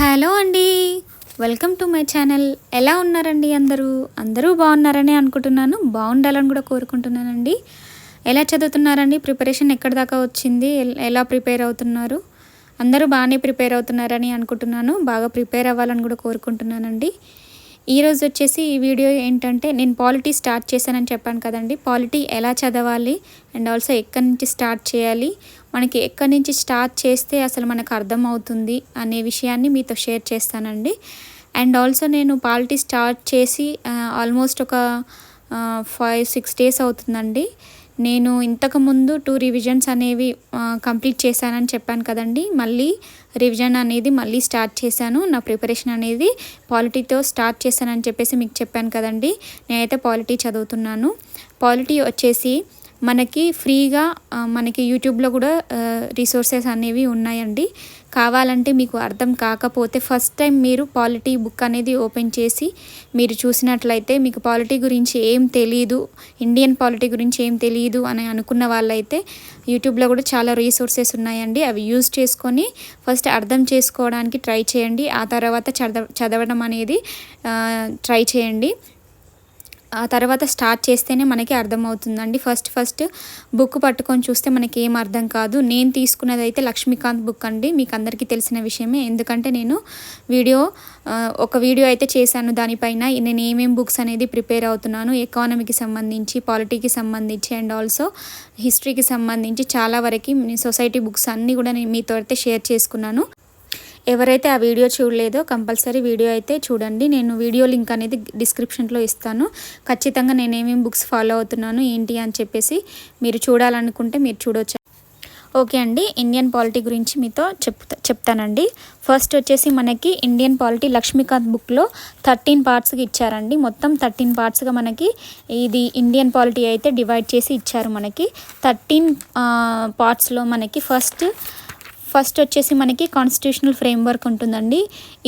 Hello అండి, welcome to my channel. ఎలా ఉన్నారండి? అందరూ బాగున్నారని అనుకుంటున్నాను. బాగుండాలని కూడా కోరుకుంటున్నానండి. ఎలా చదువుతున్నారండి? ప్రిపరేషన్ ఎక్కడి దాకా వచ్చింది? ఎలా ప్రిపేర్ అవుతున్నారు? అందరూ బాగానే ప్రిపేర్ అవుతున్నారని అనుకుంటున్నాను. బాగా ప్రిపేర్ అవ్వాలని కూడా కోరుకుంటున్నానండి. ఈరోజు వచ్చేసి ఈ వీడియో ఏంటంటే, నేను పాలిటీ స్టార్ట్ చేశానని చెప్పాను కదండి. పాలిటీ ఎలా చదవాలి అండ్ ఆల్సో ఎక్కడి నుంచి స్టార్ట్ చేయాలి, మనకి ఎక్కడి నుంచి స్టార్ట్ చేస్తే అసలు మనకు అర్థమవుతుంది అనే విషయాన్ని మీతో షేర్ చేస్తానండి. అండ్ ఆల్సో నేను పాలిటీ స్టార్ట్ చేసి ఆల్మోస్ట్ ఒక 5-6 డేస్ అవుతుందండి. నేను ఇంతకుముందు 2 రివిజన్స్ అనేవి కంప్లీట్ చేశానని చెప్పాను కదండి. మళ్ళీ రివిజన్ అనేది మళ్ళీ స్టార్ట్ చేశాను. నా ప్రిపరేషన్ అనేది పాలిటీతో స్టార్ట్ చేశానని చెప్పేసి మీకు చెప్పాను కదండి. నేనైతే పాలిటీ చదువుతున్నాను. పాలిటీ వచ్చేసి మనకి ఫ్రీగా మనకి యూట్యూబ్లో కూడా రిసోర్సెస్ అనేవి ఉన్నాయండి. కావాలంటే మీకు అర్థం కాకపోతే ఫస్ట్ టైం మీరు పాలిటీ బుక్ అనేది ఓపెన్ చేసి మీరు చూసినట్లయితే, మీకు పాలిటీ గురించి ఏం తెలీదు, ఇండియన్ పాలిటీ గురించి ఏం తెలియదు అని అనుకున్న వాళ్ళైతే యూట్యూబ్లో కూడా చాలా రిసోర్సెస్ ఉన్నాయండి. అవి యూజ్ చేసుకొని ఫస్ట్ అర్థం చేసుకోవడానికి ట్రై చేయండి. ఆ తర్వాత చదవడం అనేది ట్రై చేయండి. ఆ తర్వాత స్టార్ట్ చేస్తేనే మనకి అర్థమవుతుందండి. ఫస్ట్ బుక్ పట్టుకొని చూస్తే మనకి ఏం అర్థం కాదు. నేను తీసుకున్నది అయితే లక్ష్మీకాంత్ బుక్ అండి. మీకు అందరికీ తెలిసిన విషయమే. ఎందుకంటే నేను ఒక వీడియో అయితే చేశాను దానిపైన. నేను ఏమేం బుక్స్ అనేది ప్రిపేర్ అవుతున్నాను, ఎకానమీకి సంబంధించి, పాలిటీకి సంబంధించి అండ్ ఆల్సో హిస్టరీకి సంబంధించి చాలా వరకు సొసైటీ బుక్స్ అన్నీ కూడా నేను మీతో అయితే షేర్ చేసుకున్నాను. ఎవరైతే ఆ వీడియో చూడలేదో కంపల్సరీ వీడియో అయితే చూడండి. నేను వీడియో లింక్ అనేది డిస్క్రిప్షన్లో ఇస్తాను. ఖచ్చితంగా నేను ఏమేమి బుక్స్ ఫాలో అవుతున్నాను ఏంటి అని చెప్పేసి మీరు చూడాలనుకుంటే మీరు చూడవచ్చు. ఓకే అండి, ఇండియన్ పాలిటీ గురించి మీతో చెప్తానండి. ఫస్ట్ వచ్చేసి మనకి ఇండియన్ పాలిటీ లక్ష్మీకాంత్ బుక్లో 13 పార్ట్స్గా ఇచ్చారండి. మొత్తం 13 పార్ట్స్గా మనకి ఇది ఇండియన్ పాలిటీ అయితే డివైడ్ చేసి ఇచ్చారు. మనకి 13 పార్ట్స్లో మనకి ఫస్ట్ వచ్చేసి మనకి కాన్స్టిట్యూషనల్ ఫ్రేమ్వర్క్ ఉంటుందండి.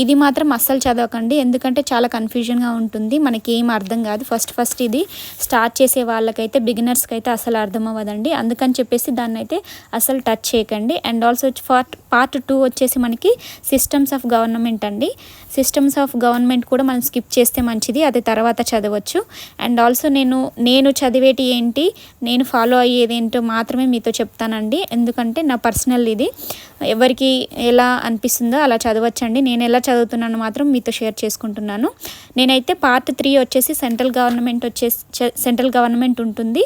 ఇది మాత్రం అస్సలు చదవకండి, ఎందుకంటే చాలా కన్ఫ్యూజన్గా ఉంటుంది, మనకి ఏం అర్థం కాదు. ఫస్ట్ ఇది స్టార్ట్ చేసే వాళ్ళకైతే, బిగినర్స్కి అయితే అసలు అర్థం అవ్వదండి. అందుకని చెప్పేసి దాన్ని అయితే అసలు టచ్ చేయకండి. అండ్ ఆల్సో పార్ట్ 2 వచ్చేసి మనకి సిస్టమ్స్ ఆఫ్ గవర్నమెంట్ అండి. సిస్టమ్స్ ఆఫ్ గవర్నమెంట్ కూడా మనం స్కిప్ చేస్తే మంచిది, అది తర్వాత చదవచ్చు. అండ్ ఆల్సో నేను చదివేటి ఏంటి, నేను ఫాలో అయ్యేది ఏంటో మాత్రమే మీతో చెప్తానండి. ఎందుకంటే నా పర్సనల్ ఇది, ఎవరికి ఎలా అనిపిస్తుందో అలా చదవచ్చండి. నేను ఎలా చదువుతున్నాను మాత్రం మీతో షేర్ చేసుకుంటున్నాను. నేనైతే పార్ట్ 3 వచ్చేసి సెంట్రల్ గవర్నమెంట్ ఉంటుంది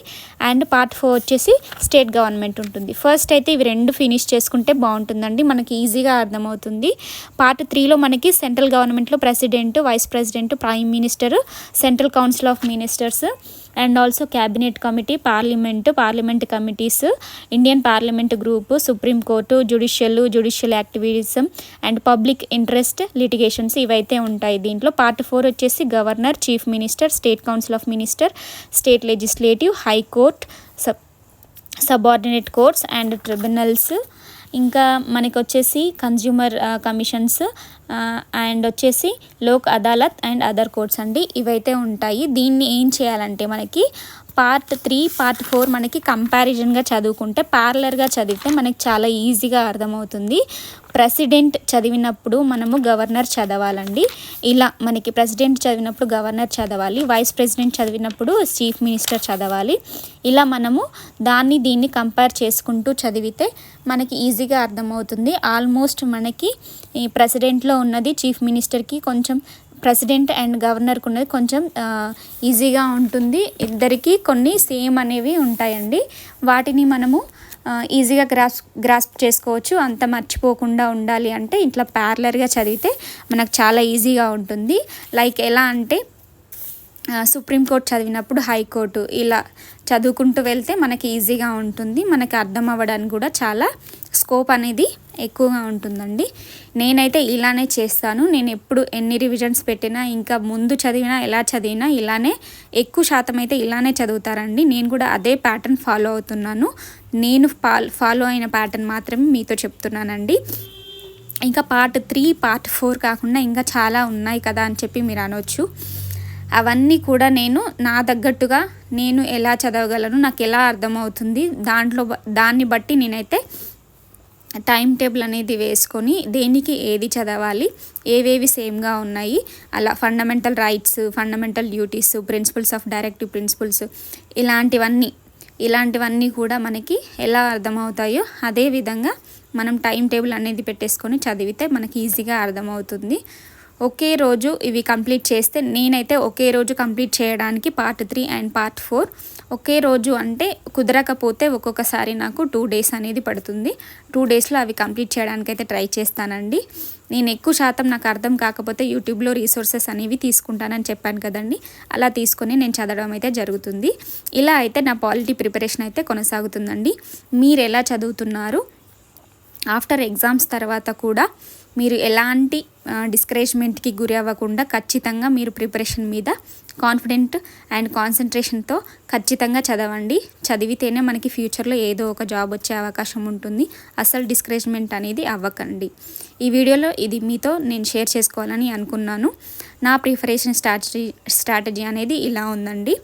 అండ్ పార్ట్ 4 వచ్చేసి స్టేట్ గవర్నమెంట్ ఉంటుంది. ఫస్ట్ అయితే ఇవి 2 ఫినిష్ చేసుకుంటే బాగుంటుందండి, మనకి ఈజీగా అర్థమవుతుంది. పార్ట్ 3లో మనకి సెంట్రల్ గవర్నమెంట్లో president, vice president, prime minister, central council of ministers and also cabinet committee, parliament committees, Indian parliament group, supreme court, judicial activism and public interest litigations ఇవైతే ఉంటాయి దీంట్లో. పార్ట్ 4 వచ్చేసి governor, chief minister, state council of minister, state legislative, high court, subordinate courts and tribunals, ఇంకా మనకి వచ్చేసి consumer commissions and వచ్చేసి Lok Adalat and other courts అండి. ఇవైతే ఉంటాయి. దీన్ని ఏం చేయాలంటే మనకి పార్ట్ 3, పార్ట్ 4 మనకి కంపారిజన్గా చదువుకుంటే, ప్యారలర్గా చదివితే మనకి చాలా ఈజీగా అర్థమవుతుంది. ప్రెసిడెంట్ చదివినప్పుడు మనము గవర్నర్ చదవాలండి. ఇలా మనకి ప్రెసిడెంట్ చదివినప్పుడు గవర్నర్ చదవాలి, వైస్ ప్రెసిడెంట్ చదివినప్పుడు చీఫ్ మినిస్టర్ చదవాలి. ఇలా మనము దీన్ని కంపేర్ చేసుకుంటూ చదివితే మనకి ఈజీగా అర్థమవుతుంది. ఆల్మోస్ట్ మనకి ఈ ప్రెసిడెంట్లో ఉన్నది చీఫ్ మినిస్టర్కి కొంచెం, ప్రెసిడెంట్ అండ్ గవర్నర్కి ఉన్నది కొంచెం ఈజీగా ఉంటుంది. ఇద్దరికి కొన్ని సేమ్ అనేవి ఉంటాయండి. వాటిని మనము ఈజీగా గ్రాస్ప్ చేసుకోవచ్చు. అంత మర్చిపోకుండా ఉండాలి అంటే ఇట్లా ప్యారలర్గా చదివితే మనకు చాలా ఈజీగా ఉంటుంది. లైక్ ఎలా అంటే సుప్రీంకోర్టు చదివినప్పుడు హైకోర్టు, ఇలా చదువుకుంటూ వెళ్తే మనకి ఈజీగా ఉంటుంది. మనకి అర్థం అవ్వడానికి కూడా చాలా స్కోప్ అనేది ఎక్కువగా ఉంటుందండి. నేనైతే ఇలానే చేస్తాను. నేను ఎప్పుడు ఎన్ని రివిజన్స్ పెట్టినా, ఇంకా ముందు చదివినా, ఎలా చదివినా ఇలానే ఎక్కువ శాతం అయితే ఇలానే చదువుతారండి. నేను కూడా అదే ప్యాటర్న్ ఫాలో అవుతున్నాను. నేను ఫాలో అయిన ప్యాటర్న్ మాత్రమే మీతో చెప్తున్నానండి. ఇంకా పార్ట్ 3, పార్ట్ 4 కాకుండా ఇంకా చాలా ఉన్నాయి కదా అని చెప్పి మీరు అనొచ్చు. అవన్నీ కూడా నేను నా తగ్గట్టుగా నేను ఎలా చదవగలను, నాకు ఎలా అర్థమవుతుంది, దాన్ని బట్టి నేనైతే టైం టేబుల్ అనేది వేసుకొని దేనికి ఏది చదవాలి, ఏవేవి సేమ్గా ఉన్నాయి, అలా fundamental rights, fundamental duties, principles of directive principles, ఇలాంటివన్నీ కూడా మనకి ఎలా అర్థమవుతాయో అదేవిధంగా మనం టైం టేబుల్ అనేది పెట్టేసుకొని చదివితే మనకి ఈజీగా అర్థమవుతుంది. ఒకే రోజు ఇవి కంప్లీట్ చేస్తే, నేనైతే ఒకే రోజు కంప్లీట్ చేయడానికి పార్ట్ 3 అండ్ పార్ట్ 4, ఒకే రోజు అంటే కుదరకపోతే ఒక్కొక్కసారి నాకు 2 days అనేది పడుతుంది. 2 daysలో అవి కంప్లీట్ చేయడానికైతే ట్రై చేస్తానండి. నేను ఎక్కువ శాతం నాకు అర్థం కాకపోతే యూట్యూబ్లో రీసోర్సెస్ అనేవి తీసుకుంటానని చెప్పాను కదండి, అలా తీసుకొని నేను చదవడం అయితే జరుగుతుంది. ఇలా అయితే నా పాలిటీ ప్రిపరేషన్ అయితే కొనసాగుతుందండి. మీరు ఎలా చదువుతున్నారు? ఆఫ్టర్ ఎగ్జామ్స్ తర్వాత కూడా మీరు ఎలాంటి డిస్కరేజ్మెంట్కి గురి అవ్వకుండా ఖచ్చితంగా మీరు ప్రిపరేషన్ మీద కాన్ఫిడెంట్ అండ్ కాన్సన్ట్రేషన్తో ఖచ్చితంగా చదవండి. చదివితేనే మనకి ఫ్యూచర్లో ఏదో ఒక జాబ్ వచ్చే అవకాశం ఉంటుంది. అసలు డిస్కరేజ్మెంట్ అనేది అవ్వకండి. ఈ వీడియోలో ఇది మీతో నేను షేర్ చేసుకోవాలని అనుకున్నాను. నా ప్రిపరేషన్ స్ట్రాటజీ అనేది ఇలా ఉందండి.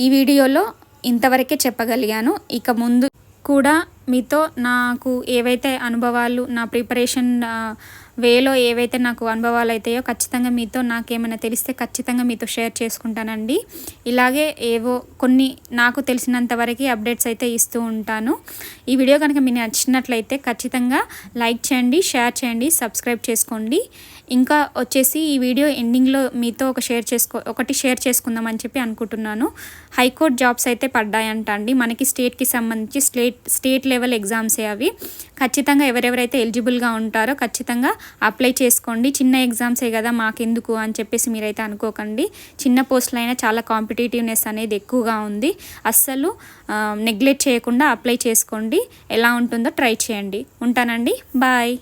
ఈ వీడియోలో ఇంతవరకే చెప్పగలిగాను. ఇక ముందు కూడా మీతో నాకు ఏవైతే అనుభవాలు, నా ప్రిపరేషన్ వేలో ఏవైతే నాకు అనుభవాలు అవుతాయో ఖచ్చితంగా మీతో నాకేమైనా తెలిస్తే ఖచ్చితంగా మీతో షేర్ చేసుకుంటానండి. ఇలాగే ఏవో కొన్ని నాకు తెలిసినంత వరకు అప్డేట్స్ అయితే ఇస్తూ ఉంటాను. ఈ వీడియో కనుక మీకు నచ్చినట్లయితే ఖచ్చితంగా లైక్ చేయండి, షేర్ చేయండి, సబ్స్క్రైబ్ చేసుకోండి. ఇంకా వచ్చేసి ఈ వీడియో ఎండింగ్లో మీతో ఒకటి షేర్ చేసుకుందామని చెప్పి అనుకుంటున్నాను. హైకోర్టు జాబ్స్ అయితే పడ్డాయంట అండి మనకి, స్టేట్కి సంబంధించి స్టేట్ లెవెల్ ఎగ్జామ్సే అవి. ఖచ్చితంగా ఎవరెవరైతే ఎలిజిబుల్గా ఉంటారో ఖచ్చితంగా అప్లై చేసుకోండి. చిన్న ఎగ్జామ్సే కదా మాకెందుకు అని చెప్పేసి మీరైతే అనుకోకండి. చిన్న పోస్టులు అయినా చాలా కాంపిటేటివ్నెస్ అనేది ఎక్కువగా ఉంది. అస్సలు నెగ్లెక్ట్ చేయకుండా అప్లై చేసుకోండి. ఎలా ఉంటుందో ట్రై చేయండి. ఉంటానండి, బాయ్.